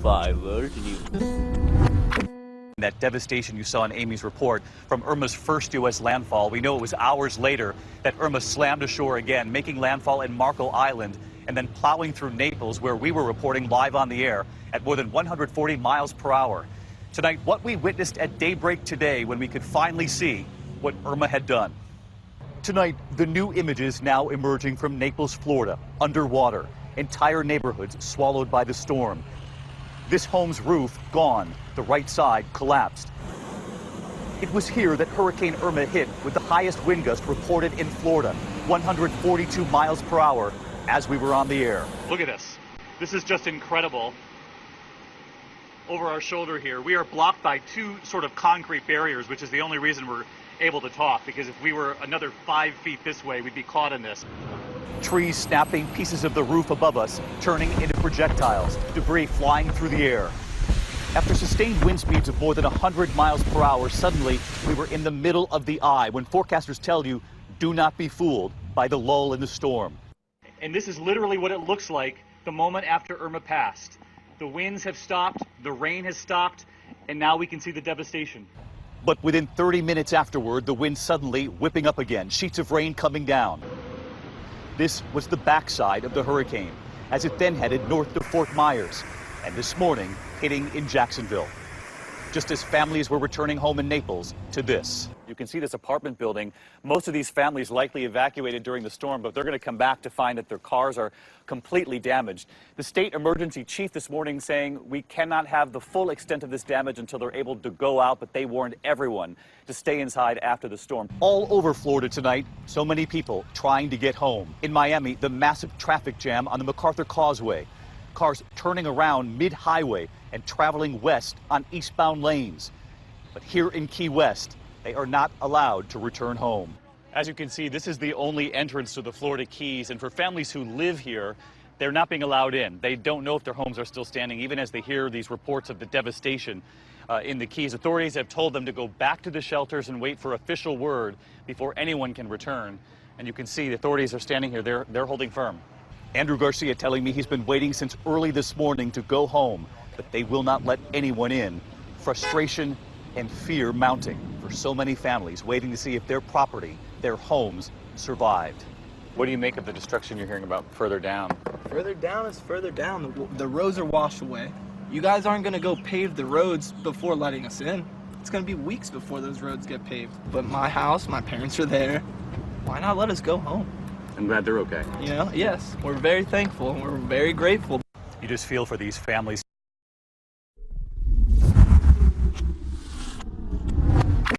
5 World News. That devastation you saw in Amy's report from Irma's first U.S. landfall, we know it was hours later that Irma slammed ashore again, making landfall in Marco Island and then plowing through Naples, where we were reporting live on the air at more than 140 miles per hour. Tonight, what we witnessed at daybreak today when we could finally see what Irma had done. Tonight, the new images now emerging from Naples, Florida, underwater, entire neighborhoods swallowed by the storm. This home's roof gone, the right side collapsed. It was here that Hurricane Irma hit with the highest wind gust reported in Florida, 142 miles per hour, as we were on the air. Look at this. This is just incredible. Over our shoulder here, we are blocked by two sort of concrete barriers, which is the only reason we're able to talk, because if we were another 5 feet this way, we'd be caught in this. Trees snapping, pieces of the roof above us turning into projectiles, debris flying through the air. After sustained wind speeds of more than 100 miles per hour, suddenly we were in the middle of the eye, when forecasters tell you, do not be fooled by the lull in the storm. And this is literally what it looks like the moment after Irma passed. The winds have stopped, the rain has stopped, and now we can see the devastation. But within 30 minutes afterward, the wind suddenly whipping up again, sheets of rain coming down. This was the backside of the hurricane, as it then headed north to Fort Myers, and this morning hitting in Jacksonville, just as families were returning home in Naples to this. You can see this apartment building. Most of these families likely evacuated during the storm, but they're going to come back to find that their cars are completely damaged. The state emergency chief this morning saying we cannot have the full extent of this damage until they're able to go out, but they warned everyone to stay inside after the storm. All over Florida tonight, so many people trying to get home. In Miami, the massive traffic jam on the MacArthur Causeway. Cars turning around mid-highway and traveling west on eastbound lanes. But here in Key West, they are not allowed to return home. As you can see, this is the only entrance to the Florida Keys, and for families who live here, they're not being allowed in. They don't know if their homes are still standing, even as they hear these reports of the devastation in the Keys. Authorities have told them to go back to the shelters and wait for official word before anyone can return. And you can see the authorities are standing here. They're holding firm. Andrew Garcia telling me he's been waiting since early this morning to go home, but they will not let anyone in. Frustration and fear mounting for so many families waiting to see if their property, their homes, survived. What do you make of the destruction you're hearing about further down? Further down is further down. The roads are washed away. You guys aren't going to go pave the roads before letting us in. It's going to be weeks before those roads get paved. But my house, my parents are there. Why not let us go home? I'm glad they're okay. You know, yes, we're very thankful. We're very grateful. You just feel for these families.